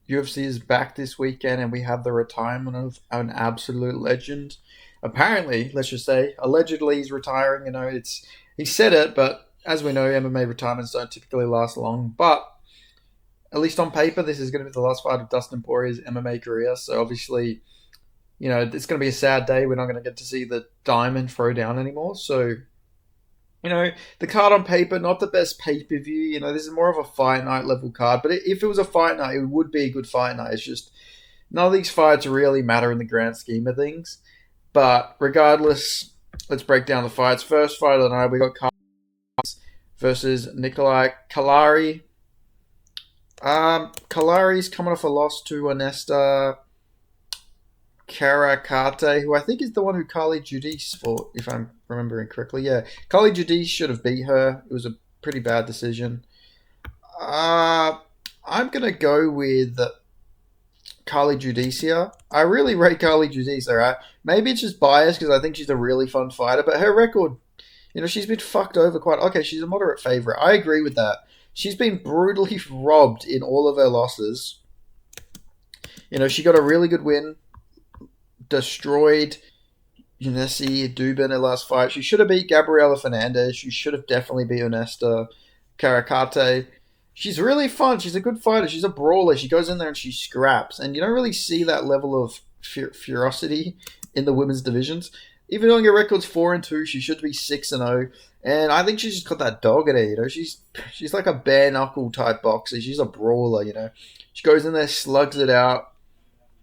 UFC is back this weekend, and we have the retirement of an absolute legend. Apparently, let's just say, allegedly, he's retiring. He said it, but as we know, MMA retirements don't typically last long. But at least on paper, this is going to be the last fight of Dustin Poirier's MMA career. So obviously, it's going to be a sad day. We're not going to get to see the diamond throw down anymore. So the card on paper, not the best pay per view. This is more of a fight night level card. But if it was a fight night, it would be a good fight night. It's just none of these fights really matter in the grand scheme of things. But regardless, let's break down the fights. First fight of the night, we got Carlos versus Nikolai Kalari. Kalari's coming off a loss to Onesta Karakate, who I think is the one who Carly Judice fought, if I'm remembering correctly. Yeah, Carly Judice should have beat her. It was a pretty bad decision. I'm going to go with Carly Judicia. I really rate Carly Judice, alright? Maybe it's just biased because I think she's a really fun fighter, but her record, she's been fucked over quite. Okay, she's a moderate favourite. I agree with that. She's been brutally robbed in all of her losses. She got a really good win, destroyed Yunesi Dubin in her last fight. She should have beat Gabriela Fernandez. She should have definitely beat Onesta Karakate. She's really fun. She's a good fighter. She's a brawler. She goes in there and she scraps. And you don't really see that level of ferocity in the women's divisions. Even though her record's 4-2, she should be 6-0. And I think she's just got that dog in her. She's like a bare knuckle type boxer. She's a brawler. She goes in there, slugs it out.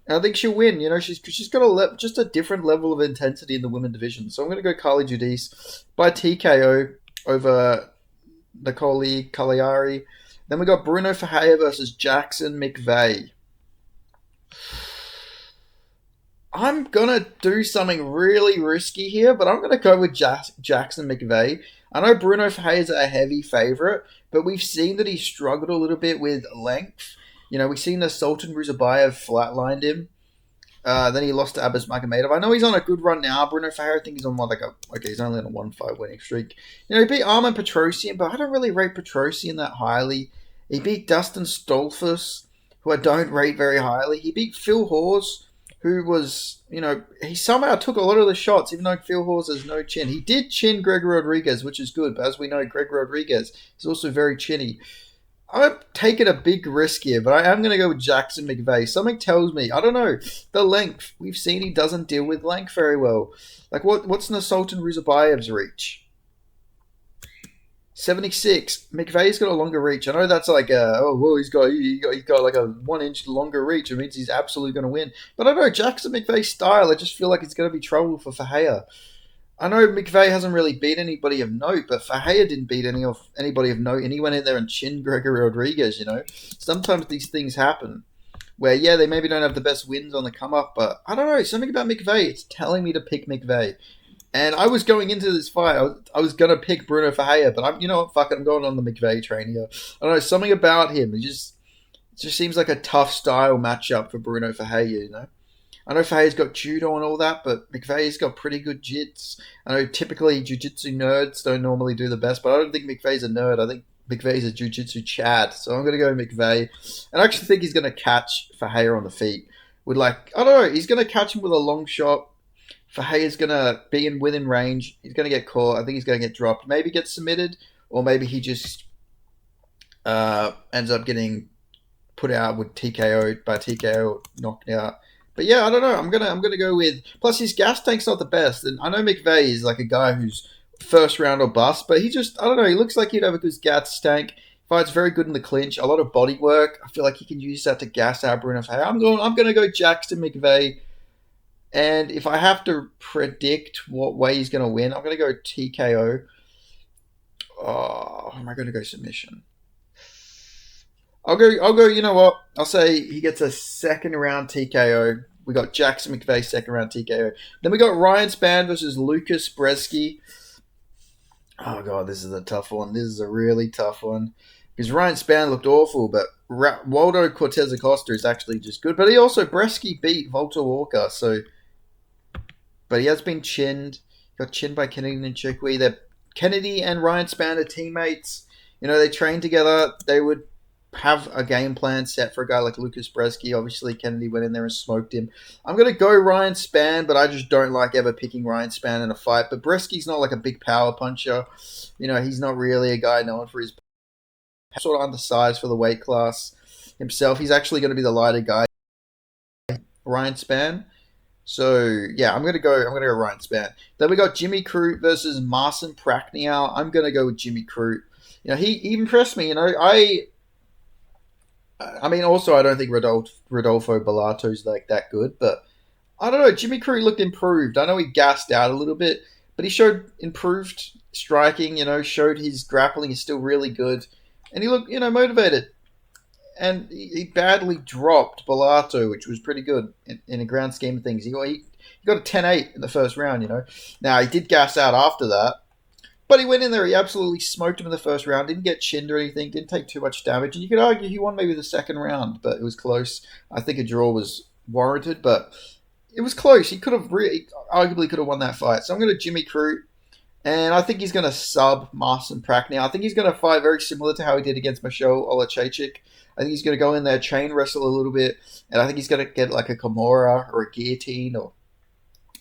And I think she'll win. She's got just a different level of intensity in the women division. So I'm going to go Carly Judice by TKO over Nicole Cagliari. Then we got Bruno Ferreira versus Jackson McVeigh. I'm going to do something really risky here, but I'm going to go with Jackson McVeigh. I know Bruno Ferreira's a heavy favourite, but we've seen that he struggled a little bit with length. We've seen that Sultan Ruzabayev flatlined him. Then he lost to Abbas Magomedov. I know he's on a good run now. Bruno Ferreira, I think he's on he's only on a 1-5 winning streak. He beat Arman Petrosian, but I don't really rate Petrosian that highly. He beat Dustin Stolfus, who I don't rate very highly. He beat Phil Hawes, who was, he somehow took a lot of the shots, even though Phil Hawes has no chin. He did chin Gregor Rodriguez, which is good, but as we know, Gregor Rodriguez is also very chinny. I'm taking a big risk here, but I am going to go with Jackson McVeigh. Something tells me, I don't know, the length. We've seen he doesn't deal with length very well. Like, what's Sultan Ruzabayev's reach? 76. McVeigh's got a longer reach. I know that's like, he's got like a 1 inch longer reach. It means he's absolutely going to win. But I don't know, Jackson McVeigh's style, I just feel like it's going to be trouble for Ferreira. I know McVeigh hasn't really beat anybody of note, but Ferreira didn't beat anybody of note, and he went in there and chinned Gregory Rodriguez, Sometimes these things happen where, yeah, they maybe don't have the best wins on the come up, but I don't know, something about McVeigh, it's telling me to pick McVeigh. And I was going into this fight, I was going to pick Bruno Ferreira, but I'm going on the McVeigh train here. I don't know, something about him, it just seems like a tough style matchup for Bruno Ferreira, I know Ferreira's got judo and all that, but McVeigh's got pretty good jits. I know typically jiu-jitsu nerds don't normally do the best, but I don't think McVeigh's a nerd. I think McVeigh's a jiu-jitsu chad. So I'm going to go McVeigh. And I actually think he's going to catch Ferreira on the feet. I don't know, he's going to catch him with a long shot. Ferreira's going to be within range. He's going to get caught. I think he's going to get dropped. Maybe get submitted, or maybe he just ends up getting put out with TKO, knocked out. But yeah, I don't know. I'm gonna go with. Plus, his gas tank's not the best, and I know McVeigh is like a guy who's first round or bust, but I don't know. He looks like he'd have a good gas tank. Fights very good in the clinch. A lot of body work. I feel like he can use that to gas out Bruno Ferreira. I'm gonna go Jackson McVeigh, and if I have to predict what way he's gonna win, I'm gonna go TKO. Oh, am I gonna go submission? I'll go. You know what? I'll say he gets a second round TKO. We got Jackson McVeigh second round TKO. Then we got Ryan Spann versus Lucas Bresky. Oh god, this is a tough one. This is a really tough one because Ryan Spann looked awful, but Waldo Cortez Acosta is actually just good. But Bresky beat Volta Walker, but he has been chinned. Got chinned by Kennedy and Chikwi. Kennedy and Ryan Spann are teammates. They train together. They would have a game plan set for a guy like Lucas Bresky. Obviously, Kennedy went in there and smoked him. I'm going to go Ryan Spann, but I just don't like ever picking Ryan Spann in a fight. But Bresky's not like a big power puncher. He's not really a guy known for his sort of undersized for the weight class himself. He's actually going to be the lighter guy, Ryan Spann. So yeah, I'm gonna go Ryan Spann. Then we got Jimmy Crute versus Marcin Prachniow. I'm gonna go with Jimmy Crute. He impressed me. I mean, also I don't think Rodolfo Bellato's like that good, but I don't know. Jimmy Crute looked improved. I know he gassed out a little bit, but he showed improved striking. Showed his grappling is still really good, and he looked motivated. And he badly dropped Bellato, which was pretty good in a grand scheme of things. He got a 10-8 in the first round. Now he did gas out after that, but he went in there. He absolutely smoked him in the first round. Didn't get chinned or anything. Didn't take too much damage. And you could argue he won maybe the second round, but it was close. I think a draw was warranted, but it was close. He arguably could have won that fight. So I'm going to Jimmy Crute. And I think he's going to sub Marcin Prachniow. I think he's going to fight very similar to how he did against Michelle Olachechik. I think he's going to go in there, chain wrestle a little bit, and I think he's going to get like a Kimura or a guillotine, or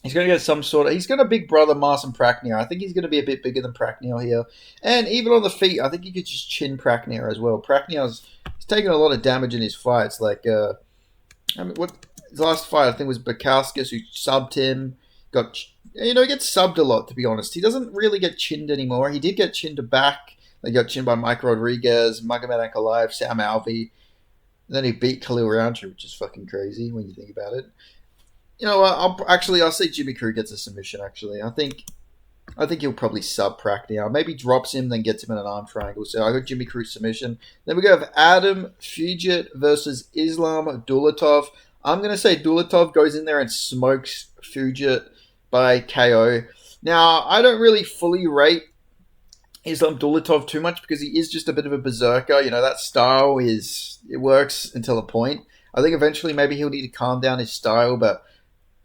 he's going to get some sort of. He's going to big brother Marcin Prachniow. I think he's going to be a bit bigger than Prachniow here, and even on the feet, I think he could just chin Prachniow as well. He's taken a lot of damage in his fights. What his last fight I think was Bakauskas, who subbed him. He gets subbed a lot, to be honest. He doesn't really get chinned anymore. He did get chinned back. They got chinned by Mike Rodriguez, Magomed Ankalaev, Sam Alvey. And then he beat Khalil Roundtree, which is fucking crazy when you think about it. I'll say Jimmy Crute gets a submission, actually. I think he'll probably sub Prachniow. Maybe drops him, then gets him in an arm triangle. So I got Jimmy Crute submission. Then we go with Adam Fugit versus Islam Dulatov. I'm going to say Dulatov goes in there and smokes Fugit by KO. Now, I don't really fully rate Islam Dulatov too much because he is just a bit of a berserker. That style it works until a point. I think eventually maybe he'll need to calm down his style, but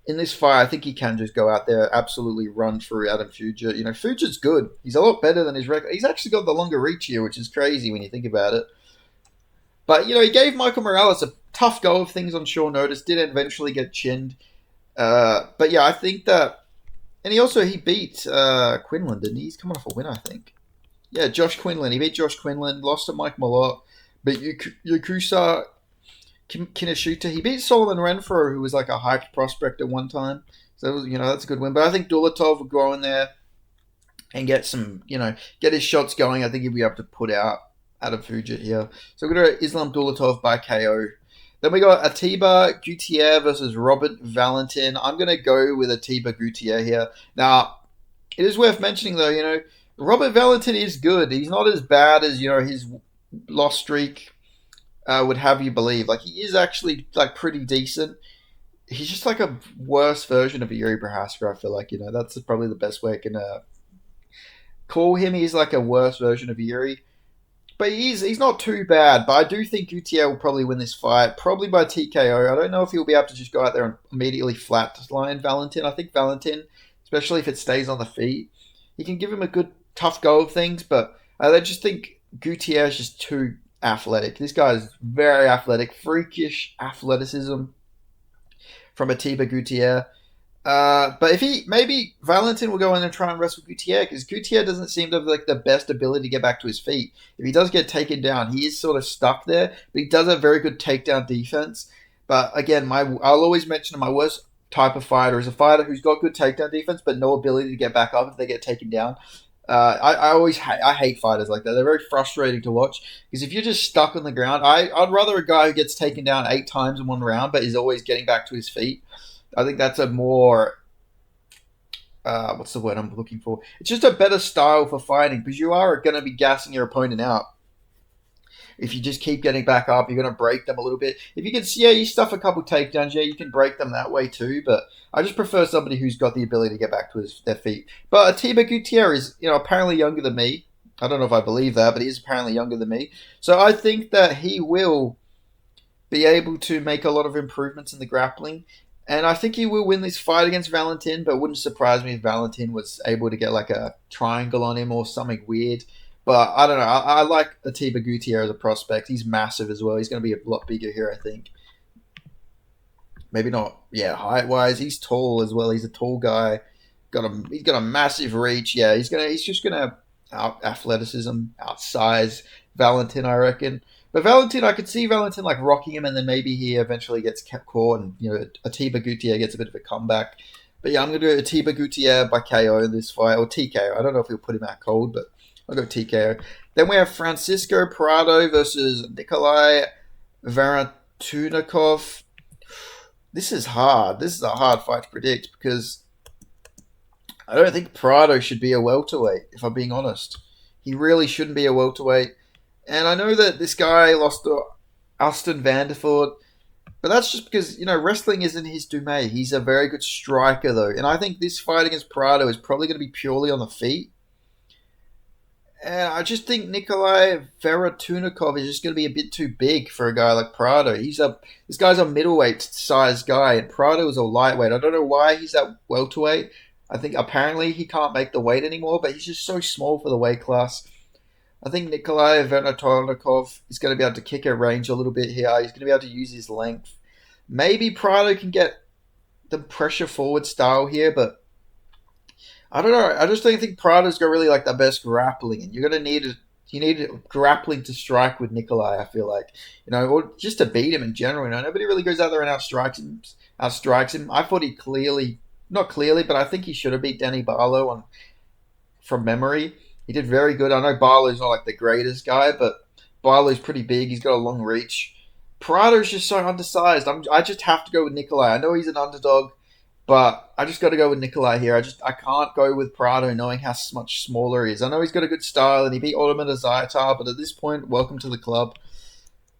in this fight, I think he can just go out there, absolutely run through Adam Fugit. Fugit's good. He's a lot better than his record. He's actually got the longer reach here, which is crazy when you think about it. But, he gave Michael Morales a tough go of things on short notice, did eventually get chinned. But yeah, I think that... And he beat Quinlan, didn't he? He's coming off a win, I think. Yeah, Josh Quinlan. He beat Josh Quinlan, lost to Mike Malott, beat Yakusa Kineshuta. He beat Solomon Renfro, who was like a hyped prospect at one time. So, that's a good win. But I think Dulatov will go in there and get get his shots going. I think he'll be able to put out Adam Fugit here. So we're going to Islam Dulatov by KO. Then we got Atiba Gutierrez versus Robert Valentin. I'm going to go with Atiba Gutierrez here. Now, it is worth mentioning, though, Robert Valentin is good. He's not as bad as, his loss streak would have you believe. Like, he is actually, pretty decent. He's just, a worse version of Yuri Prohaska, I feel like, That's probably the best way I can call him. He's, a worse version of Yuri. But he's not too bad. But I do think Gutierrez will probably win this fight, probably by TKO. I don't know if he'll be able to just go out there and immediately flatline Valentin. I think Valentin, especially if it stays on the feet, he can give him a good, tough go of things. But I just think Gutierrez is just too athletic. This guy is very athletic, freakish athleticism from Atiba Gutierrez. But maybe Valentin will go in and try and wrestle Gutierrez, because Gutierrez doesn't seem to have the best ability to get back to his feet. If he does get taken down, he is sort of stuck there, but he does have very good takedown defense. But again, I'll always mention my worst type of fighter is a fighter who's got good takedown defense, but no ability to get back up if they get taken down. I hate fighters like that. They're very frustrating to watch, because if you're just stuck on the ground, I'd rather a guy who gets taken down 8 times in one round, but is always getting back to his feet. I think that's a more, what's the word I'm looking for? It's just a better style for fighting, because you are going to be gassing your opponent out. If you just keep getting back up, you're going to break them a little bit. If you can, you stuff a couple takedowns, you can break them that way too, but I just prefer somebody who's got the ability to get back to their feet. But Atiba Gutierrez is, apparently younger than me. I don't know if I believe that, but he is apparently younger than me. So I think that he will be able to make a lot of improvements in the grappling. And I think he will win this fight against Valentin, but it wouldn't surprise me if Valentin was able to get a triangle on him or something weird. But I don't know. I like Atiba Gutierrez as a prospect. He's massive as well. He's going to be a lot bigger here, I think. Maybe not. Yeah, height wise, he's tall as well. He's a tall guy. He's got a massive reach. Yeah, he's just gonna out athleticism, outsize Valentin, I reckon. But Valentin, I could see Valentin like rocking him, and then maybe he eventually gets kept caught, and Atiba Gutierrez gets a bit of a comeback. But yeah, I'm gonna do Atiba Gutierrez by KO in this fight, or TKO. I don't know if he'll put him out cold, but I'll go TKO. Then we have Francisco Prado versus Nikolai Varatunikov. This is hard. This is a hard fight to predict because I don't think Prado should be a welterweight, if I'm being honest. He really shouldn't be a welterweight. And I know that this guy lost to Austin Vanderford, but that's just because, wrestling isn't his domain. He's a very good striker, though. And I think this fight against Prado is probably going to be purely on the feet. And I just think Nikolai Veratunikov is just going to be a bit too big for a guy like Prado. This guy's a middleweight sized guy, and Prado is a lightweight. I don't know why he's at welterweight. I think apparently he can't make the weight anymore, but he's just so small for the weight class. I think Nikolai Veratonikov is going to be able to kick a range a little bit here. He's going to be able to use his length. Maybe Prado can get the pressure forward style here, but I don't know. I just don't think Prado's got really like the best grappling, and you need grappling to strike with Nikolai. I feel like or just to beat him in general. Nobody really goes out there and outstrikes him. I thought he not clearly, but I think he should have beat Danny Barlow from memory. He did very good. I know Barlow's not like the greatest guy, but Barlow's pretty big. He's got a long reach. Prado's just so undersized. I just have to go with Nikolai. I know he's an underdog, but I just got to go with Nikolai here. I can't go with Prado knowing how much smaller he is. I know he's got a good style and he beat Ottoman Zaitar, but at this point, welcome to the club.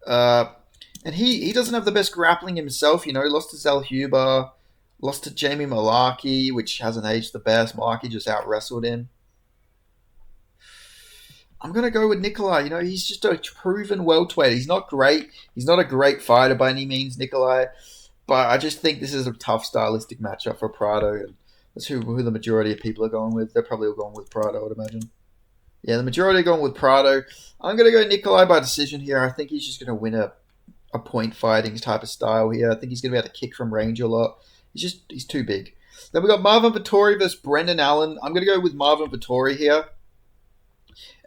And he doesn't have the best grappling himself. He lost to Zal Huber, lost to Jamie Malarkey, which hasn't aged the best. Malarkey just out-wrestled him. I'm going to go with Nikolai. He's just a proven welterweight. He's not great. He's not a great fighter by any means, Nikolai. But I just think this is a tough stylistic matchup for Prado. And that's who the majority of people are going with. They're probably all going with Prado, I would imagine. Yeah, the majority are going with Prado. I'm going to go Nikolai by decision here. I think he's just going to win a point fighting type of style here. I think he's going to be able to kick from range a lot. He's too big. Then we got Marvin Vettori versus Brendan Allen. I'm going to go with Marvin Vettori here.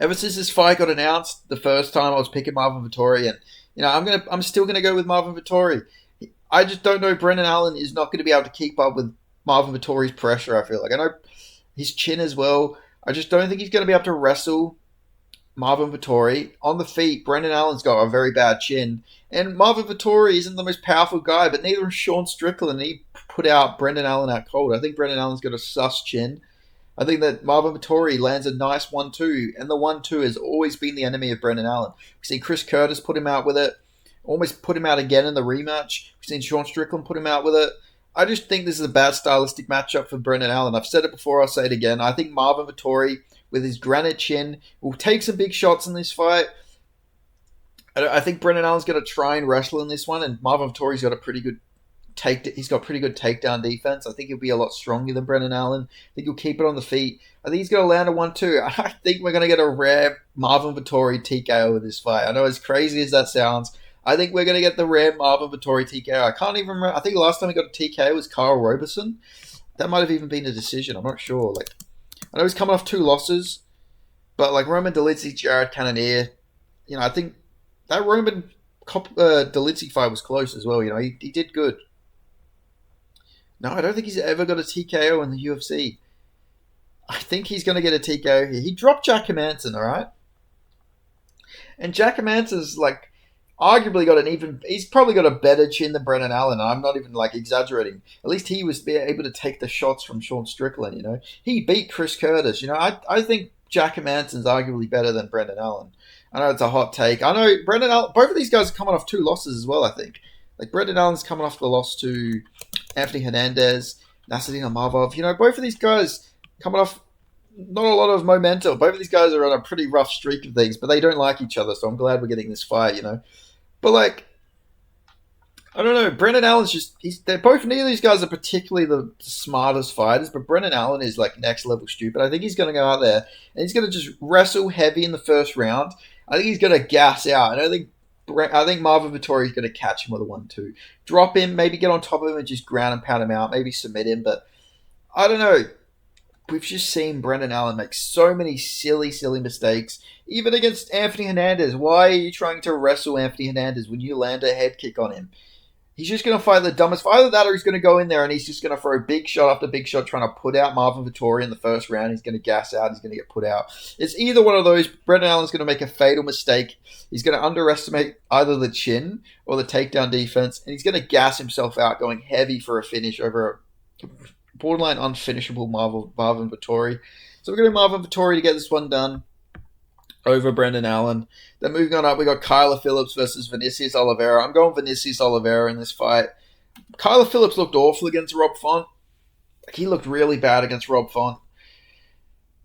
Ever since this fight got announced, the first time I was picking Marvin Vettori, and I'm still gonna go with Marvin Vettori. I just don't know. Brendan Allen is not going to be able to keep up with Marvin Vettori's pressure. I feel like I know his chin as well. I just don't think he's going to be able to wrestle Marvin Vettori on the feet. Brendan Allen's got a very bad chin, and Marvin Vettori isn't the most powerful guy, but neither is Sean Strickland. He put out Brendan Allen out cold. I think Brendan Allen's got a sus chin. I think that Marvin Vettori lands a nice 1-2, and the 1-2 has always been the enemy of Brendan Allen. We've seen Chris Curtis put him out with it, almost put him out again in the rematch. We've seen Sean Strickland put him out with it. I just think this is a bad stylistic matchup for Brendan Allen. I've said it before, I'll say it again. I think Marvin Vettori, with his granite chin, will take some big shots in this fight. I think Brendan Allen's going to try and wrestle in this one, and Marvin Vettori's got a pretty good he's got pretty good takedown defense. I think he'll be a lot stronger than Brendan Allen. I think he'll keep it on the feet. I think he's going to land a 1-2. I think we're going to get a rare Marvin Vettori TKO with this fight. I know, as crazy as that sounds, I think we're going to get the rare Marvin Vettori TKO. I can't even remember. I think the last time he got a TKO was Carl Roberson. That might have even been a decision. I'm not sure. I know he's coming off 2 losses, but Roman Dolidze, Jared Cannonier, I think that Roman Dolidze fight was close as well. He did good. No, I don't think he's ever got a TKO in the UFC. I think he's going to get a TKO here. He dropped Jack Hermanson, all right? And Jack Hermanson's, arguably he's probably got a better chin than Brendan Allen. I'm not even, exaggerating. At least he was able to take the shots from Sean Strickland, He beat Chris Curtis, I think Jack Hermanson's arguably better than Brendan Allen. I know it's a hot take. I know Brendan Allen, both of these guys are coming off 2 losses as well, I think. Brendan Allen's coming off the loss to Anthony Hernandez, Nasruddin Amavov. Both of these guys coming off not a lot of momentum. Both of these guys are on a pretty rough streak of things, but they don't like each other, so I'm glad we're getting this fight, But, I don't know. Brendan Allen's they're both, neither of these guys are particularly the smartest fighters, but Brendan Allen is like next level stupid. I think he's going to go out there and he's going to just wrestle heavy in the first round. I think he's going to gas out. And I think Marvin Vettori is going to catch him with a 1-2. Drop him, maybe get on top of him and just ground and pound him out, maybe submit him. But I don't know. We've just seen Brendan Allen make so many silly, silly mistakes, even against Anthony Hernandez. Why are you trying to wrestle Anthony Hernandez when you land a head kick on him? He's just going to fight the dumbest. Either that or he's going to go in there and he's just going to throw big shot after big shot trying to put out Marvin Vettori in the first round. He's going to gas out. He's going to get put out. It's either one of those. Brendan Allen's going to make a fatal mistake. He's going to underestimate either the chin or the takedown defense. And he's going to gas himself out going heavy for a finish over a borderline unfinishable Marvin Vettori. So we're going to Marvin Vettori to get this one done over Brendan Allen. Then moving on up, we got Kyler Phillips versus Vinicius Oliveira. I'm going Vinicius Oliveira in this fight. Kyler Phillips looked awful against Rob Font. He looked really bad against Rob Font.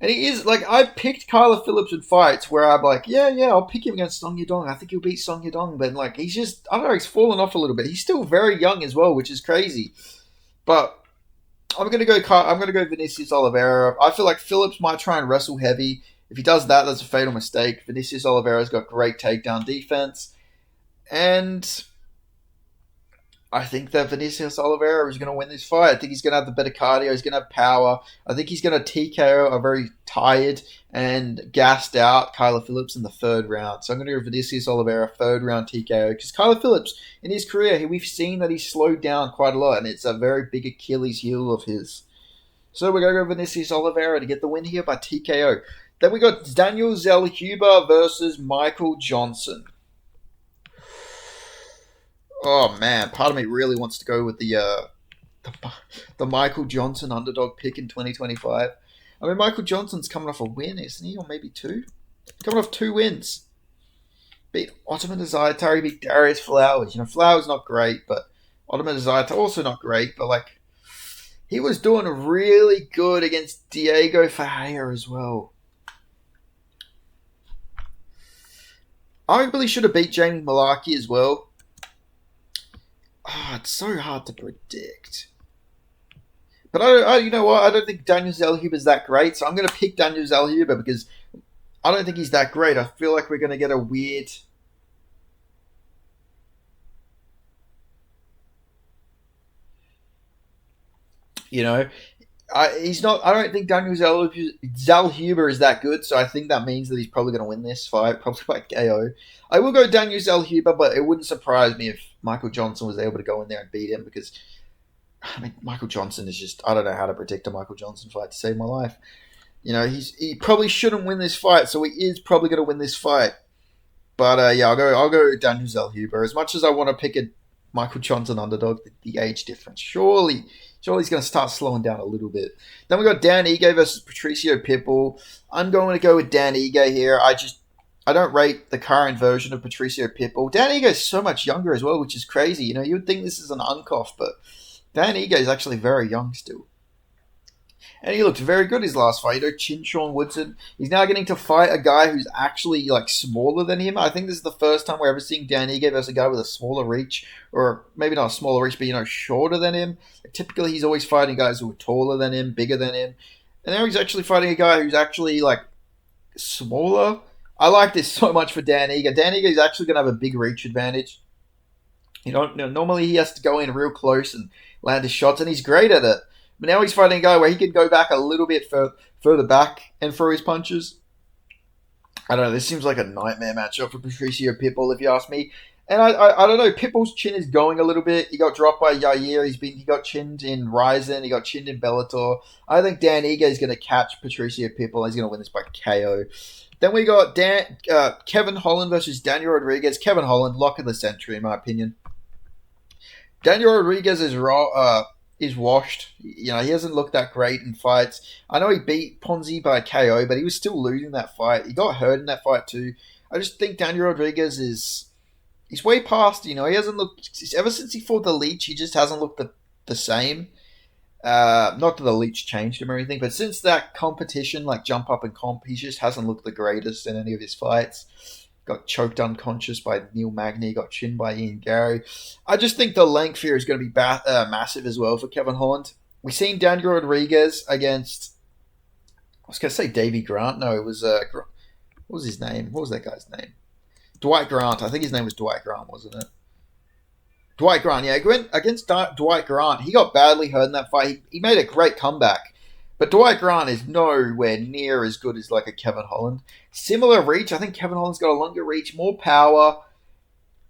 And he is, like, I've picked Kyler Phillips in fights where I'm like, yeah, I'll pick him against Song Yadong. I think he'll beat Song Yadong. But, like, he's just, I don't know, he's fallen off a little bit. He's still very young as well, which is crazy. But I'm gonna go Vinicius Oliveira. I feel like Phillips might try and wrestle heavy. If he does that, that's a fatal mistake. Vinicius Oliveira's got great takedown defense. And I think that Vinicius Oliveira is going to win this fight. I think he's going to have the better cardio. He's going to have power. I think he's going to TKO a very tired and gassed out Kyler Phillips in the third round. So I'm going to go Vinicius Oliveira, third round TKO. Because Kyler Phillips, in his career, we've seen that he's slowed down quite a lot. And it's a very big Achilles heel of his. So we're going to go Vinicius Oliveira to get the win here by TKO. Then we got Daniel Zellhuber versus Michael Johnson. Oh man, part of me really wants to go with the Michael Johnson underdog pick in 2025. I mean, Michael Johnson's coming off a win, isn't he? Or maybe two? Coming off 2 wins. Beat Ottoman Zayatari, beat Darius Flowers. You know, Flowers not great, but Ottoman Zayatari also not great, but like, he was doing really good against Diego Ferreira as well. Arguably should have beat Jamie Malarkey as well. It's so hard to predict. But you know what? I don't think Daniel Zellhuber is that great, so I'm going to pick Daniel Zellhuber because I don't think he's that great. I feel like we're going to get a weird... You know, he's not. I don't think Daniel Zellhuber is that good, so I think that means that he's probably going to win this fight, probably by KO. I will go Daniel Zellhuber, but it wouldn't surprise me if Michael Johnson was able to go in there and beat him because, I mean, Michael Johnson is just, I don't know how to predict a Michael Johnson fight to save my life. You know, he probably shouldn't win this fight, so he is probably going to win this fight. But yeah, I'll go Daniel Zellhuber. As much as I want to pick a Michael Johnson underdog, the age difference, surely he's going to start slowing down a little bit. Then we got Dan Ige versus Patricio Pitbull. I'm going to go with Dan Ige here. I don't rate the current version of Patricio Pitbull. Dan Ige is so much younger as well, which is crazy. You know, you would think this is an uncough, but Dan Ige is actually very young still. And he looked very good his last fight. You know, Chin Sean Woodson. He's now getting to fight a guy who's actually like smaller than him. I think this is the first time we're ever seeing Dan Ige versus a guy with a smaller reach, or maybe not a smaller reach, but you know, shorter than him. Typically, he's always fighting guys who are taller than him, bigger than him, and now he's actually fighting a guy who's actually like smaller. I like this so much for Dan Ige. Dan Ige is actually going to have a big reach advantage. You know, normally he has to go in real close and land his shots, and he's great at it. But now he's fighting a guy where he can go back a little bit further back and throw his punches. I don't know. This seems like a nightmare matchup for Patricio Pitbull, if you ask me. And I don't know. Pitbull's chin is going a little bit. He got dropped by Yair. He got chinned in Ryzen. He got chinned in Bellator. I think Dan Ige is going to catch Patricio Pitbull. He's going to win this by KO. Then we got Kevin Holland versus Daniel Rodriguez. Kevin Holland, lock of the century, in my opinion. Daniel Rodriguez is washed. You know, he hasn't looked that great in fights. I know he beat Ponzi by KO, but he was still losing that fight. He got hurt in that fight too. I just think Daniel Rodriguez he's way past, you know, he hasn't looked, ever since he fought the Leech, he just hasn't looked the same. Not that the Leech changed him or anything, but since that competition, like jump up and comp, he just hasn't looked the greatest in any of his fights. got choked unconscious by Neil Magny, got chinned by Ian Gary. I just think the length here is going to be massive as well for Kevin Holland. We seen Daniel Rodriguez against, I was going to say Davy Grant. No, it was, what was his name? What was that guy's name? Dwight Grant. I think his name was Dwight Grant, wasn't it? Dwight Grant, yeah, against Dwight Grant, he got badly hurt in that fight. He made a great comeback, but Dwight Grant is nowhere near as good as like a Kevin Holland. Similar reach, I think Kevin Holland's got a longer reach, more power,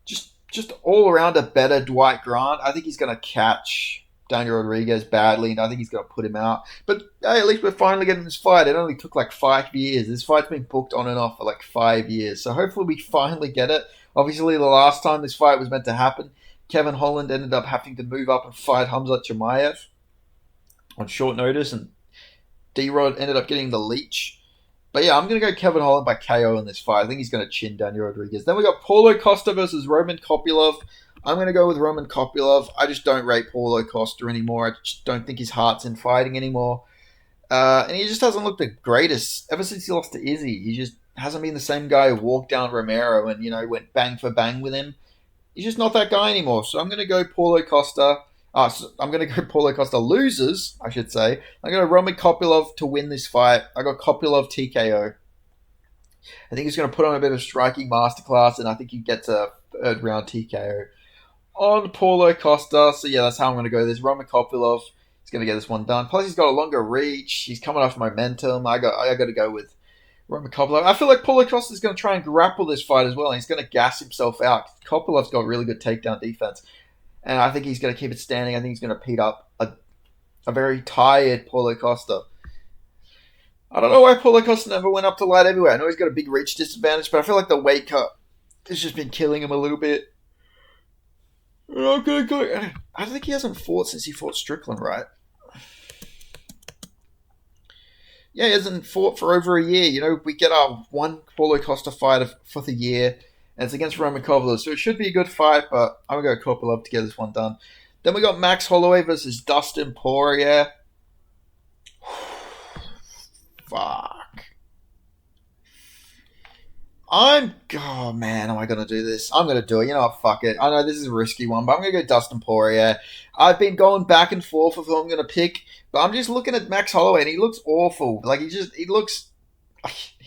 just all around a better Dwight Grant. I think he's going to catch Daniel Rodriguez badly, and I think he's going to put him out. But hey, at least we're finally getting this fight. It only took like 5 years. This fight's been booked on and off for like 5 years, so hopefully we finally get it. Obviously, the last time this fight was meant to happen, Kevin Holland ended up having to move up and fight Hamzat Chimaev on short notice, and D-Rod ended up getting the leech. But yeah, I'm going to go Kevin Holland by KO in this fight. I think he's going to chin Daniel Rodriguez. Then we got Paulo Costa versus Roman Kopylov. I'm going to go with Roman Kopylov. I just don't rate Paulo Costa anymore. I just don't think his heart's in fighting anymore. And he just hasn't looked the greatest ever since he lost to Izzy. He just hasn't been the same guy who walked down Romero and, went bang for bang with him. He's just not that guy anymore. So I'm going to go Paulo Costa. I'm going to go Paulo Costa losers, I should say. I'm going to Roman Kopylov to win this fight. I got Kopylov TKO. I think he's going to put on a bit of striking masterclass, and I think he gets a third round TKO on Paulo Costa. So yeah, that's how I'm going to go. This Roman Kopylov is going to get this one done. Plus, he's got a longer reach. He's coming off momentum. I got to go with Roman Kopylov. I feel like Paulo Costa is going to try and grapple this fight as well, and he's going to gas himself out. Kopylov's got really good takedown defense, and I think he's going to keep it standing. I think he's going to beat up a very tired Paulo Costa. I don't know why Paulo Costa never went up to light heavyweight. I know he's got a big reach disadvantage, but I feel like the weight cut has just been killing him a little bit. I'm going to go. I think he hasn't fought since he fought Strickland, right? Yeah, he hasn't fought for over a year. We get our one Paulo Costa fight for the year, and it's against Roman Kopylov, so it should be a good fight, but I'm going to go Kopylov to get this one done. Then we got Max Holloway versus Dustin Poirier. Fuck. Oh man, am I going to do this? I'm going to do it. You know what, fuck it. I know this is a risky one, but I'm going to go Dustin Poirier. I've been going back and forth of who I'm going to pick, but I'm just looking at Max Holloway, and he looks awful. Like, he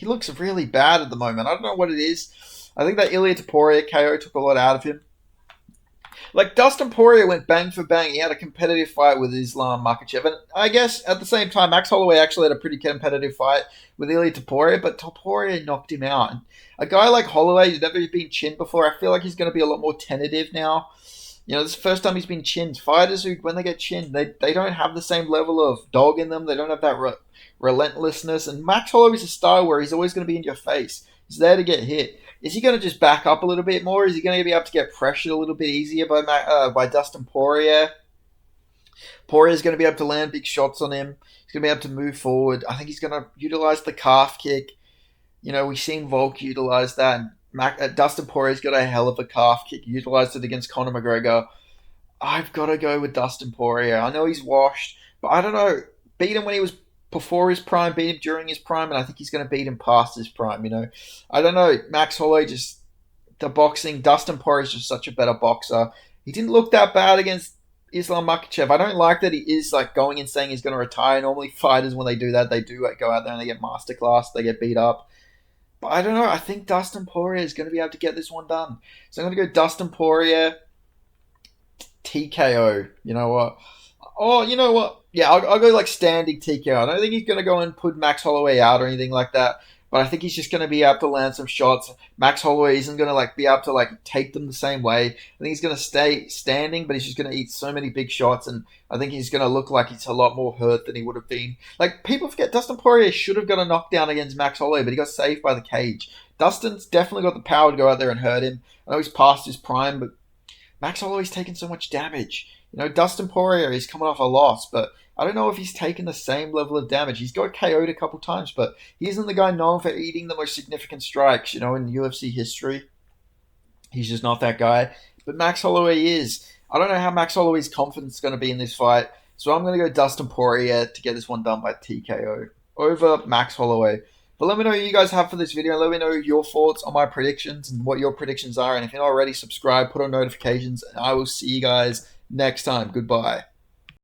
looks really bad at the moment. I don't know what it is. I think that Ilia Topuria KO took a lot out of him. Like, Dustin Poirier went bang for bang. He had a competitive fight with Islam Makhachev. And I guess at the same time, Max Holloway actually had a pretty competitive fight with Ilia Topuria, but Topuria knocked him out. And a guy like Holloway, who's never been chinned before, I feel like he's going to be a lot more tentative now. This is the first time he's been chinned. Fighters who, when they get chinned, they don't have the same level of dog in them. They don't have that relentlessness. And Max Holloway's a style where he's always going to be in your face. He's there to get hit. Is he going to just back up a little bit more? Is he going to be able to get pressured a little bit easier by Dustin Poirier? Poirier's going to be able to land big shots on him. He's going to be able to move forward. I think he's going to utilize the calf kick. We've seen Volk utilize that. And Dustin Poirier's got a hell of a calf kick. He utilized it against Conor McGregor. I've got to go with Dustin Poirier. I know he's washed, but I don't know. Beat him when he was before his prime, beat him during his prime, and I think he's going to beat him past his prime, I don't know. Max Holloway, just the boxing. Dustin Poirier is just such a better boxer. He didn't look that bad against Islam Makhachev. I don't like that he is going and saying he's going to retire. Normally fighters, when they do that, they do go out there and they get masterclass, they get beat up. But I don't know. I think Dustin Poirier is going to be able to get this one done. So I'm going to go Dustin Poirier TKO. You know what? Oh, you know what? Yeah, I'll go like standing TKO. I don't think he's going to go and put Max Holloway out or anything like that. But I think he's just going to be able to land some shots. Max Holloway isn't going to be able to take them the same way. I think he's going to stay standing, but he's just going to eat so many big shots, and I think he's going to look like he's a lot more hurt than he would have been. People forget Dustin Poirier should have got a knockdown against Max Holloway, but he got saved by the cage. Dustin's definitely got the power to go out there and hurt him. I know he's past his prime, but Max Holloway's taken so much damage. Dustin Poirier is coming off a loss, but I don't know if he's taken the same level of damage. He's got KO'd a couple times, but he isn't the guy known for eating the most significant strikes, in UFC history. He's just not that guy. But Max Holloway is. I don't know how Max Holloway's confidence is going to be in this fight, so I'm going to go Dustin Poirier to get this one done by TKO over Max Holloway. But let me know what you guys have for this video. Let me know your thoughts on my predictions and what your predictions are. And if you're not already, subscribe, put on notifications, and I will see you guys next time. Goodbye.